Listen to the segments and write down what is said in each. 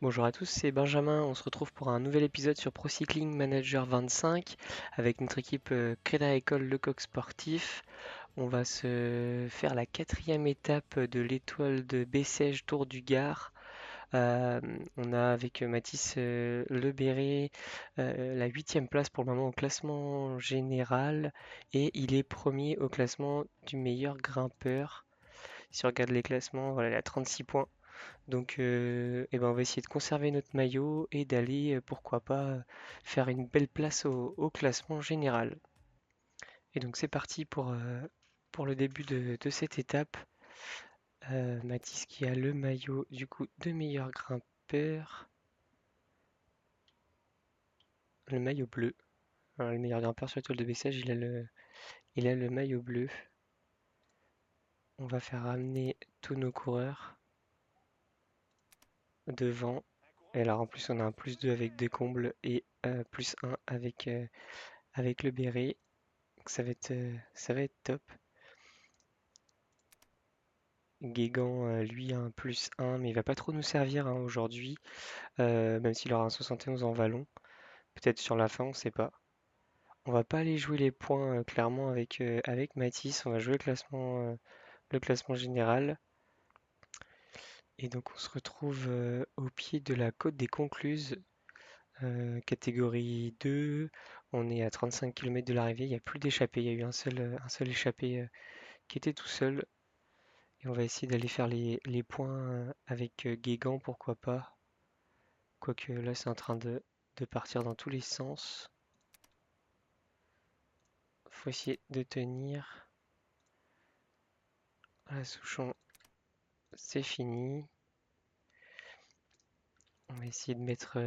Bonjour à tous, c'est Benjamin. On se retrouve pour un nouvel épisode sur Pro Cycling Manager 25 avec notre équipe Crédit Agricole Lecoq Sportif. On va se faire la quatrième étape de l'étoile de Bessèges Tour du Gard. On a avec Mathis Lebéré la huitième place pour le moment au classement général et il est premier au classement du meilleur grimpeur. Si on regarde les classements, voilà, il a 36 points. Donc, eh ben, on va essayer de conserver notre maillot et d'aller, pourquoi pas, faire une belle place au classement général. Et donc, c'est parti pour le début de cette étape. Mathis qui a le maillot du coup de meilleur grimpeur, le maillot bleu. Alors, le meilleur grimpeur sur la toile de Bessèges, il a le maillot bleu. On va faire ramener tous nos coureurs devant. Et alors en plus on a un plus 2 avec deux combles et plus un avec le béret. Donc ça va être top. Guégan, lui, a un plus un mais il va pas trop nous servir hein, aujourd'hui, même s'il aura un 71 en vallon. Peut-être sur la fin, on sait pas. On va pas aller jouer les points clairement avec Mathis, on va jouer le classement général. Et donc on se retrouve au pied de la côte des Concluses, catégorie 2. On est à 35 km de l'arrivée, il n'y a plus d'échappée, il y a eu un seul échappé qui était tout seul. Et on va essayer d'aller faire les points avec Guégan, pourquoi pas. Quoique là, c'est en train de partir dans tous les sens. Faut essayer de tenir. Voilà, Souchon, c'est fini. On va essayer de mettre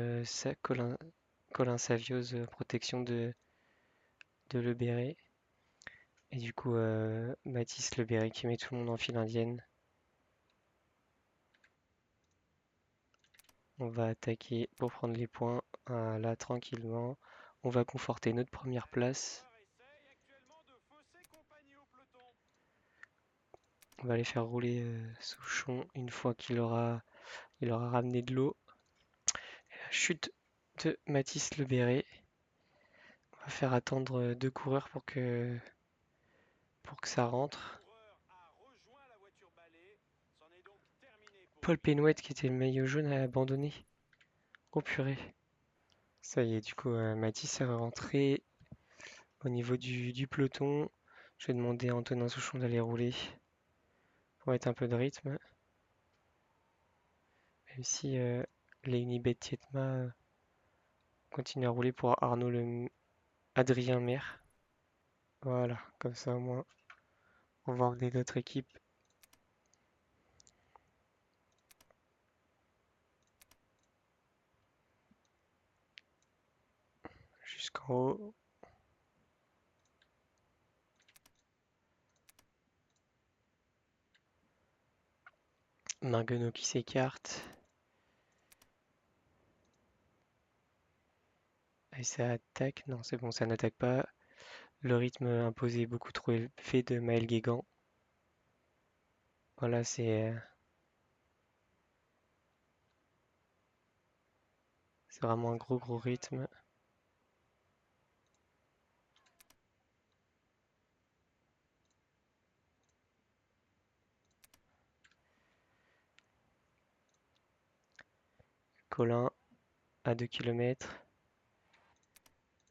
Colin Saviose, protection de Le Béret. Et du coup, Mathis Le Béret qui met tout le monde en file indienne. On va attaquer pour prendre les points là tranquillement. On va conforter notre première place. On va aller faire rouler Souchon une fois il aura ramené de l'eau. Chute de Mathis Le Béret. On va faire attendre deux coureurs pour que ça rentre. Paul Pénouette qui était le maillot jaune a abandonné. Oh purée. Ça y est, du coup, Mathis est rentré au niveau du peloton. Je vais demander à Antonin Souchon d'aller rouler pour mettre un peu de rythme. Même si Leunibet Tietma continue à rouler pour Adrien Maire. Voilà, comme ça au moins on va emmener notre équipe jusqu'en haut. Marguenot qui s'écarte. Et ça attaque. Non, c'est bon, ça n'attaque pas. Le rythme imposé est beaucoup trop élevé de Maël Guégan. Voilà, c'est vraiment un gros rythme. Colin à 2 km.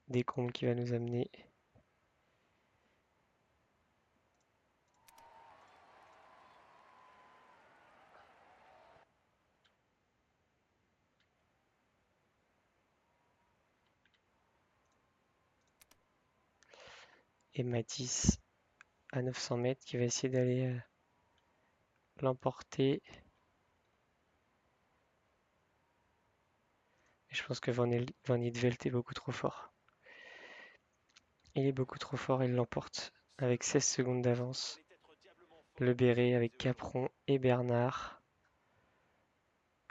Descombes qui va nous amener. Et Mathis à 900 mètres qui va essayer d'aller l'emporter. Je pense que Van Niedvelt est beaucoup trop fort. Il est beaucoup trop fort, il l'emporte avec 16 secondes d'avance. Le Béret avec Capron et Bernard.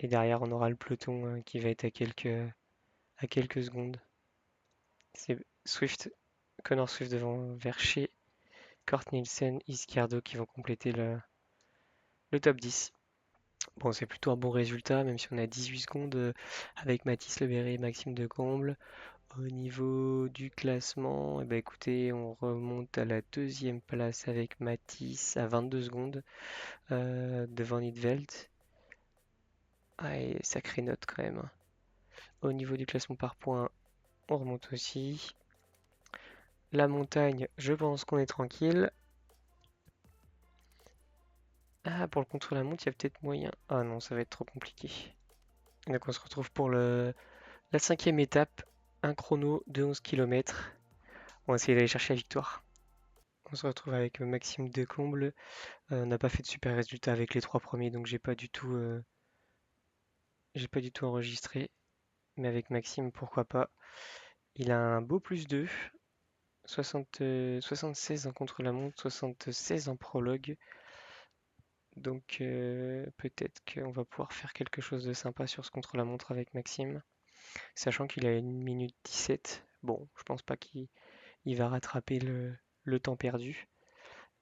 Et derrière, on aura le peloton qui va être à quelques secondes. C'est Connor Swift devant Vercher, Kort Nielsen, Izquierdo qui vont compléter le top 10. Bon, c'est plutôt un bon résultat, même si on a 18 secondes avec Mathis Lebéré et Maxime Decomble. Au niveau du classement, eh ben, écoutez, on remonte à la deuxième place avec Mathis à 22 secondes devant Nidvelt. Ah, et sacrée note quand même, hein. Au niveau du classement par points, on remonte aussi. La montagne, je pense qu'on est tranquille. Ah, pour le contre-la-montre, il y a peut-être moyen. Ah non, ça va être trop compliqué. Donc on se retrouve pour la cinquième étape, un chrono de 11 km. On va essayer d'aller chercher la victoire. On se retrouve avec Maxime Decomble. On n'a pas fait de super résultats avec les trois premiers, donc j'ai pas du tout enregistré. Mais avec Maxime, pourquoi pas. Il a un beau plus 2, 76 en contre-la-montre, 76 en prologue. Donc peut-être qu'on va pouvoir faire quelque chose de sympa sur ce contre-la-montre avec Maxime. Sachant qu'il a 1 minute 17. Bon, je pense pas qu'il va rattraper le temps perdu.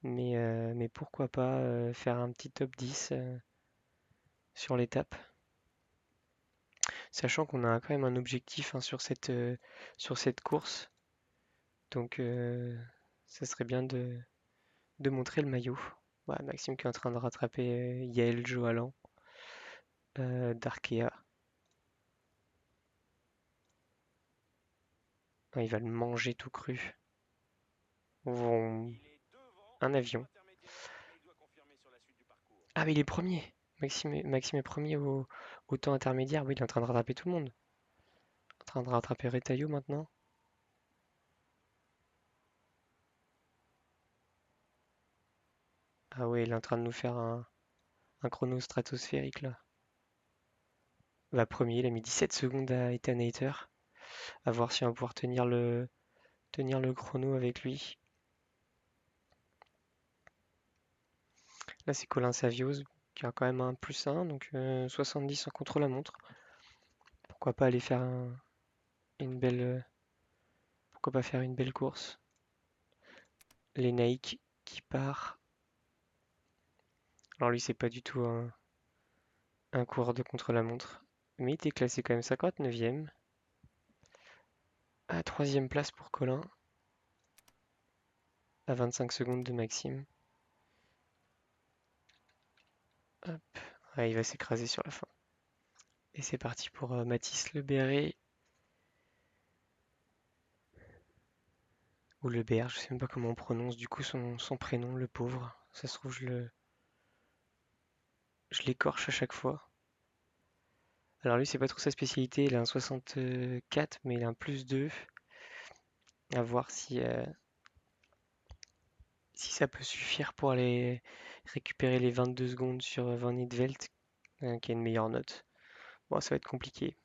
Mais pourquoi pas faire un petit top 10 sur l'étape. Sachant qu'on a quand même un objectif, hein, sur cette course. Donc ça serait bien de montrer le maillot. Ouais, Maxime qui est en train de rattraper Yael Joalan d'Arkea. Ah, il va le manger tout cru. Vroom. Un avion. Ah, mais il est premier. Maxime est premier au temps intermédiaire. Oui, il est en train de rattraper tout le monde. En train de rattraper Retailleau maintenant. Ah oui, il est en train de nous faire un chrono stratosphérique là. Va premier, il a mis 17 secondes à Ethan Hayter. À voir si on va pouvoir tenir le chrono avec lui. Là, c'est Colin Savios qui a quand même un plus 1, donc 70 en contre-la-montre. Pourquoi pas aller faire une belle, pourquoi pas faire une belle course. Les Nike qui part. Alors lui, c'est pas du tout un coureur de contre-la-montre. Mais il était classé quand même 59e. À troisième place pour Colin. À 25 secondes de Maxime. Hop. Ouais, il va s'écraser sur la fin. Et c'est parti pour Mathis Lebéré. Ou Lebert, je sais même pas comment on prononce du coup son prénom, le pauvre. Ça se trouve, je l'écorche à chaque fois. Alors lui, c'est pas trop sa spécialité, il a un 64, mais il a un plus 2. À voir si ça peut suffire pour aller récupérer les 22 secondes sur Van Nidvelt, qui a une meilleure note. Bon, ça va être compliqué.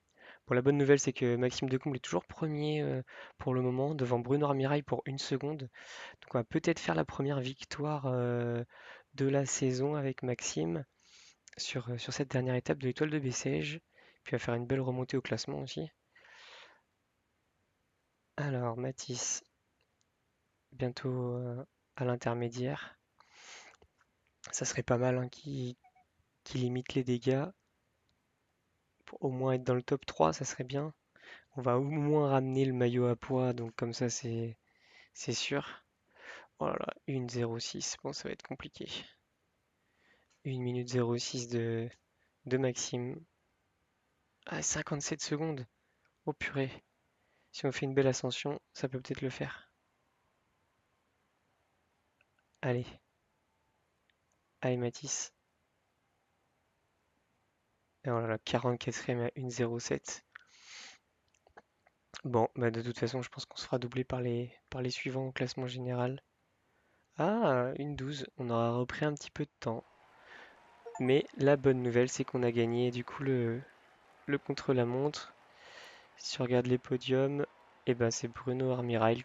Bon, la bonne nouvelle, c'est que Maxime Decomble est toujours premier pour le moment, devant Bruno Armirail pour 1 seconde. Donc on va peut-être faire la première victoire de la saison avec Maxime sur cette dernière étape de l'étoile de Bessèges. Puis on va faire une belle remontée au classement aussi. Alors, Mathis, bientôt à l'intermédiaire. Ça serait pas mal, hein, qui limite les dégâts. Pour au moins être dans le top 3, ça serait bien. On va au moins ramener le maillot à poids, donc comme ça c'est sûr. Oh là là, 1,06. Bon, ça va être compliqué. 1 minute 06 de Maxime. Ah, 57 secondes. Oh purée. Si on fait une belle ascension, ça peut peut-être le faire. Allez, allez Mathis. Et voilà, 44e à 1,07. Bon, bah de toute façon, je pense qu'on se fera doubler par les suivants au classement général. Ah, 1,12. On aura repris un petit peu de temps. Mais la bonne nouvelle, c'est qu'on a gagné du coup le contre-la-montre. Si on regarde les podiums, et ben c'est Bruno Armirail,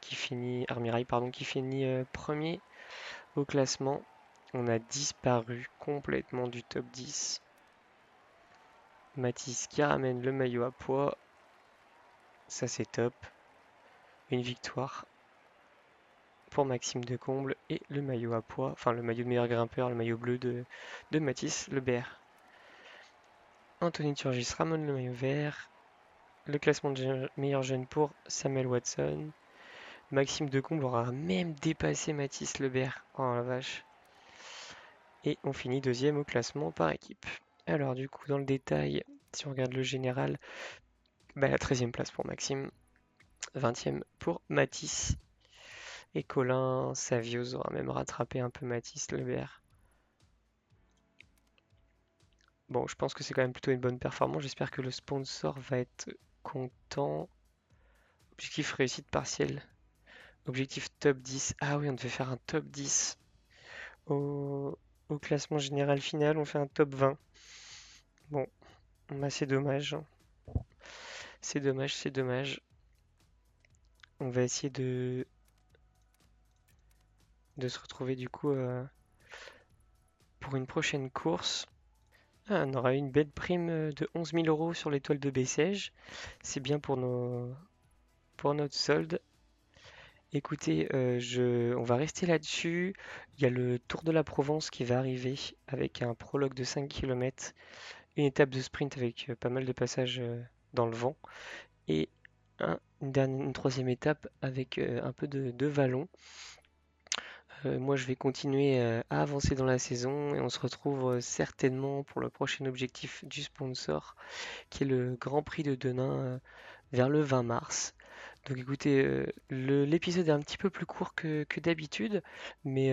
pardon, qui finit premier au classement. On a disparu complètement du top 10. Mathis qui ramène le maillot à poids. Ça c'est top. Une victoire pour Maxime Decomble et le maillot à poids, enfin le maillot de meilleur grimpeur, le maillot bleu de Mathis Lebert. Anthony Turgis ramène le maillot vert. Le classement de meilleur jeune pour Samuel Watson. Maxime Decomble aura même dépassé Mathis Lebert. Oh la vache. Et on finit deuxième au classement par équipe. Alors du coup, dans le détail, si on regarde le général, la 13e place pour Maxime, 20e pour Mathis. Et Colin Savios aura même rattrapé un peu Mathis Lebert. Bon, je pense que c'est quand même plutôt une bonne performance. J'espère que le sponsor va être content. Objectif réussite partielle. Objectif top 10. Ah oui, on devait faire un top 10. Au classement général final, on fait un top 20. Bon, c'est dommage. C'est dommage, c'est dommage. On va essayer de se retrouver du coup pour une prochaine course. Ah, on aura une belle prime de 11 000 euros sur l'étoile de Bessèges. C'est bien pour notre solde. Écoutez, on va rester là-dessus. Il y a le Tour de la Provence qui va arriver avec un prologue de 5 km, une étape de sprint avec pas mal de passages dans le vent et une troisième étape avec un peu de vallon. Moi, je vais continuer à avancer dans la saison et on se retrouve certainement pour le prochain objectif du sponsor qui est le Grand Prix de Denain vers le 20 mars. Donc écoutez, l'épisode est un petit peu plus court que d'habitude, mais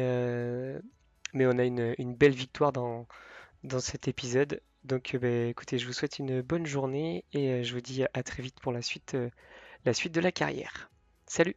on a une belle victoire dans cet épisode. Donc écoutez, je vous souhaite une bonne journée et je vous dis à très vite pour la suite de la carrière. Salut!